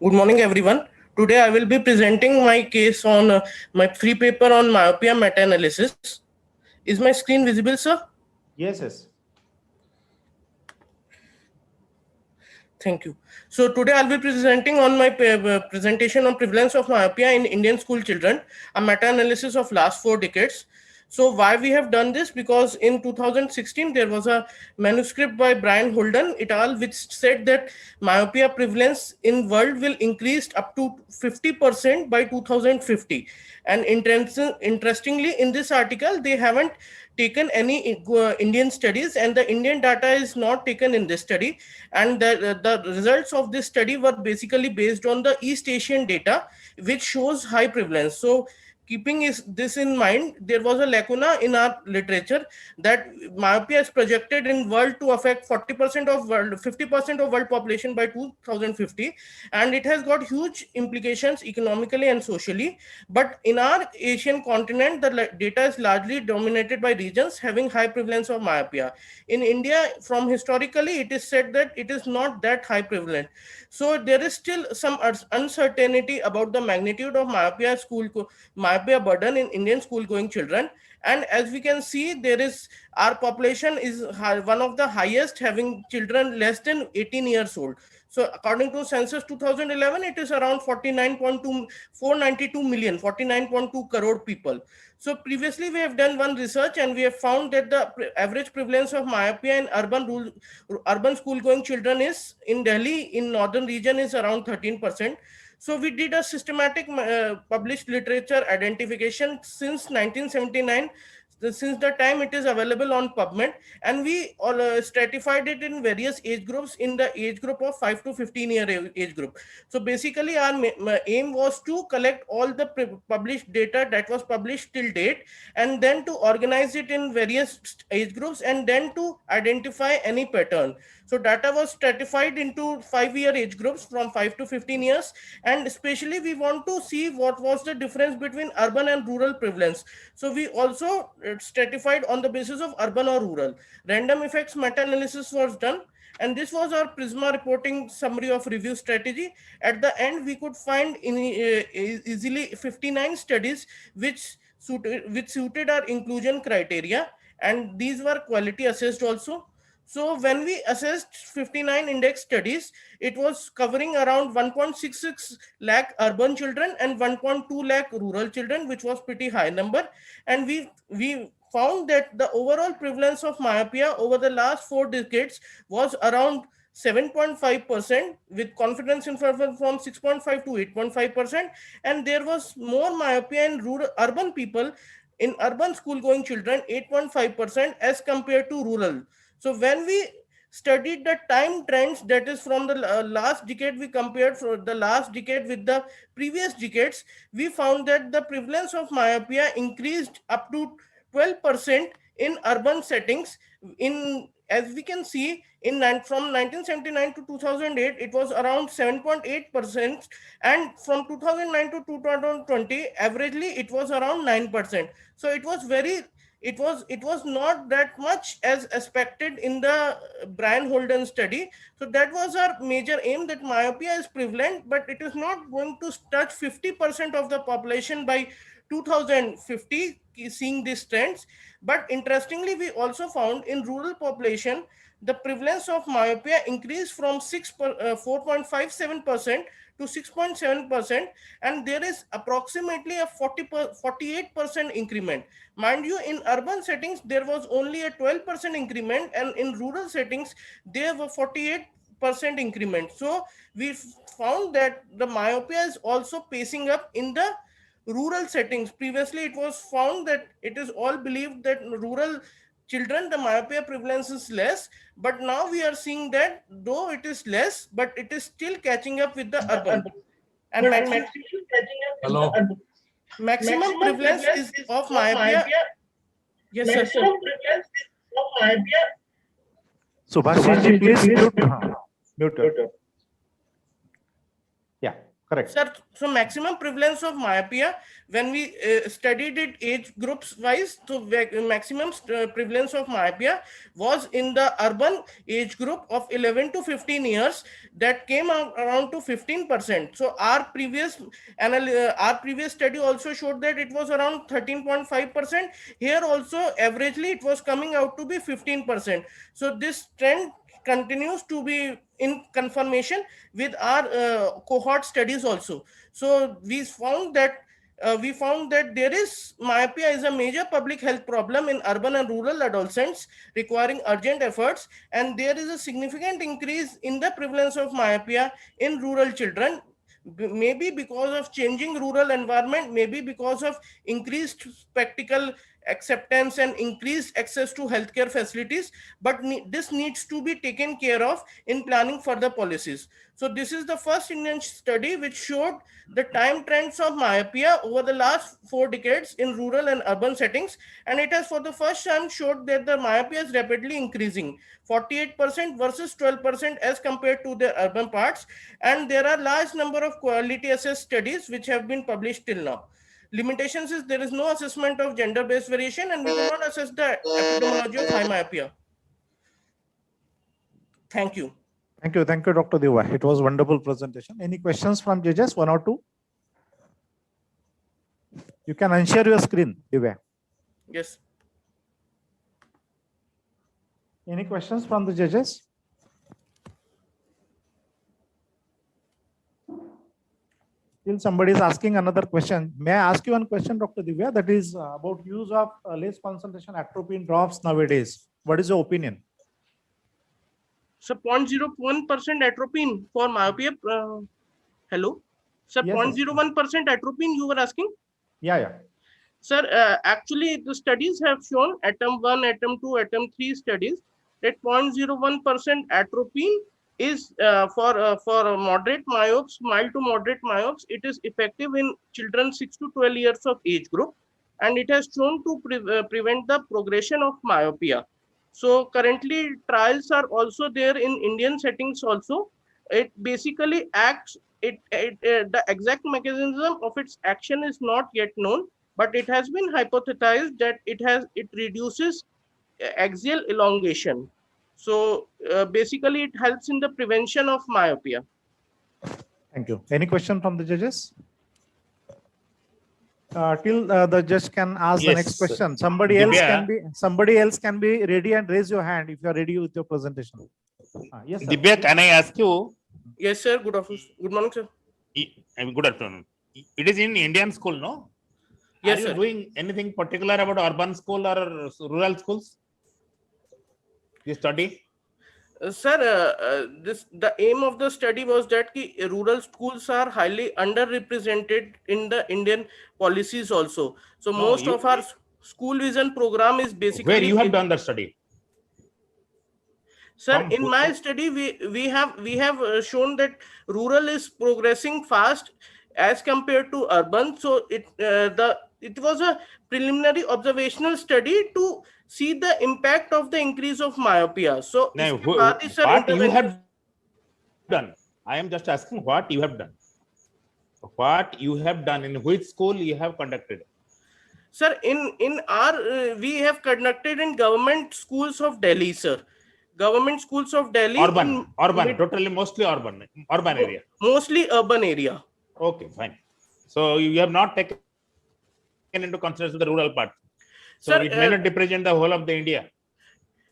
Good morning, everyone. Today I will be presenting my case on my free paper on myopia meta-analysis. Is my screen visible, sir? Yes, yes. Thank you. So today I'll be presenting on my presentation on prevalence of myopia in Indian school children, a meta-analysis of last 4 decades. So why we have done this? Because in 2016 there was a manuscript by Brian Holden et al. Which said that myopia prevalence in world will increase up to 50% by 2050. And interestingly, in this article they haven't taken any Indian studies, and the Indian data is not taken in this study. And the results of this study were basically based on the East Asian data, which shows high prevalence. So keeping this in mind, there was a lacuna in our literature that myopia is projected in world to affect 40% of world 50% of world population by 2050, and it has got huge implications economically and socially. But in our Asian continent, the data is largely dominated by regions having high prevalence of myopia. In India, from historically, it is said that it is not that high prevalent. So there is still some uncertainty about the magnitude of myopia burden in Indian school going children. And as we can see, there is our population is one of the highest, having children less than 18 years old. So according to census 2011, it is around 49.2 492 million, 49.2 crore people. So previously we have done one research, and we have found that the average prevalence of myopia in urban school going children is in Delhi, in northern region, is around 13%. So we did a systematic published literature identification since 1979, since the time it is available on PubMed, and we all stratified it in various age groups, in the age group of 5 to 15 year age group. So basically our aim was to collect all the published data that was published till date, and then to organize it in various age groups, and then to identify any pattern. So data was stratified into 5-year age groups from 5 to 15 years, and especially we want to see what was the difference between urban and rural prevalence. So we also stratified on the basis of urban or rural. Random effects meta-analysis was done, and this was our Prisma reporting summary of review strategy. At the end, we could find easily 59 studies which suited our inclusion criteria, and these were quality assessed also. So when we assessed 59 index studies, it was covering around 1.66 lakh urban children and 1.2 lakh rural children, which was pretty high number. And we found that the overall prevalence of myopia over the last 4 decades was around 7.5%, with confidence interval from 6.5 to 8.5%. And there was more myopia in urban people, in urban school going children, 8.5%, as compared to rural. So when we studied the time trends, that is from the last decade, we compared for the last decade with the previous decades, we found that the prevalence of myopia increased up to 12% in urban settings. In, as we can see, from 1979 to 2008, it was around 7.8%, and from 2009 to 2020, averagely it was around 9%. So it was not that much as expected in the Brian Holden study. So that was our major aim, that myopia is prevalent, but it is not going to touch 50% of the population by 2050, seeing these trends. But interestingly, we also found in rural population, the prevalence of myopia increased from 4.57% to 6.7%, and there is approximately a 48% increment. Mind you, in urban settings, there was only a 12% increment, and in rural settings, there were 48% increment. So we found that the myopia is also pacing up in the rural settings. Previously, it was found that it is all believed that rural children, the myopia prevalence is less, but now we are seeing that though it is less, but it is still catching up with the urban. And Hello. maximum prevalence is of myopia. Yes, sir. Subhashis ji, please mute. Mute. Yeah, Correct. Sir, so maximum prevalence of myopia, when we studied it age groups wise, so maximum prevalence of myopia was in the urban age group of 11 to 15 years, that came out around to 15%. So our previous study also showed that it was around 13.5%. Here also averagely it was coming out to be 15%. So this trend continues to be in confirmation with our cohort studies also. So we found that there is myopia is a major public health problem in urban and rural adolescents requiring urgent efforts, and there is a significant increase in the prevalence of myopia in rural children, maybe because of changing rural environment, maybe because of increased spectacle acceptance and increased access to healthcare facilities, but this needs to be taken care of in planning further policies. So this is the first Indian study which showed the time trends of myopia over the last 4 decades in rural and urban settings, and it has for the first time showed that the myopia is rapidly increasing, 48% versus 12% as compared to the urban parts, and there are large number of quality assessed studies which have been published till now. Limitations is there is no assessment of gender-based variation, and we do not assess the epidemiology of high myopia. Thank you. Thank you, Dr. Deva. It was wonderful presentation. Any questions from judges? 1 or 2? You can unshare your screen, Deva. Yes. Any questions from the judges? Still somebody is asking another question. May I ask you one question, Dr. Divya? That is about use of less concentration atropine drops nowadays. What is your opinion? So 0.01% atropine for myopia. Hello? Sir, Yes, 0.01% atropine you were asking? Yeah. Sir, actually the studies have shown ATOM1, ATOM2, ATOM3 studies that 0.01% atropine is for moderate myopes, mild to moderate myopes. It is effective in children 6 to 12 years of age group, and it has shown to prevent the progression of myopia. So currently trials are also there in Indian settings also. It basically acts, the exact mechanism of its action is not yet known, but it has been hypothesized that it reduces axial elongation. So basically it helps in the prevention of myopia. Thank you. Any question from the judges? Till the judge can ask the next question. Somebody else can be ready and raise your hand if you are ready with your presentation. Yes, sir. Dibya, can I ask you? Yes, sir. Good afternoon. Good morning, sir. Good afternoon. It is in Indian school, no? Yes, Are you sir. doing anything particular about urban school or rural schools? You study? Sir, the aim of the study was that rural schools are highly underrepresented in the Indian policies also. So most of our school vision program is basically. Where you have done the study? Sir, in my study, we have shown that rural is progressing fast as compared to urban. So it was a preliminary observational study to see the impact of the increase of myopia. So Now, what what you have done? I am just asking what you have done. What you have done, in which school you have conducted? Sir, in our we have conducted in government schools of Delhi, sir. Government schools of Delhi. Urban, totally mostly urban area. Mostly urban area. Okay, fine. So you have not taken into consideration the rural part. So Sir, it may not represent the whole of the India.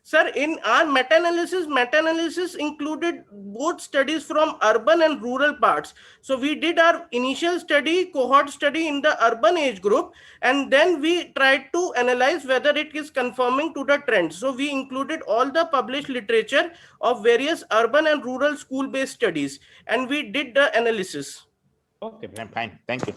Sir, in our meta-analysis included both studies from urban and rural parts. So we did our initial study, cohort study in the urban age group, and then we tried to analyze whether it is conforming to the trends. So we included all the published literature of various urban and rural school-based studies, and we did the analysis. Okay, fine. Thank you.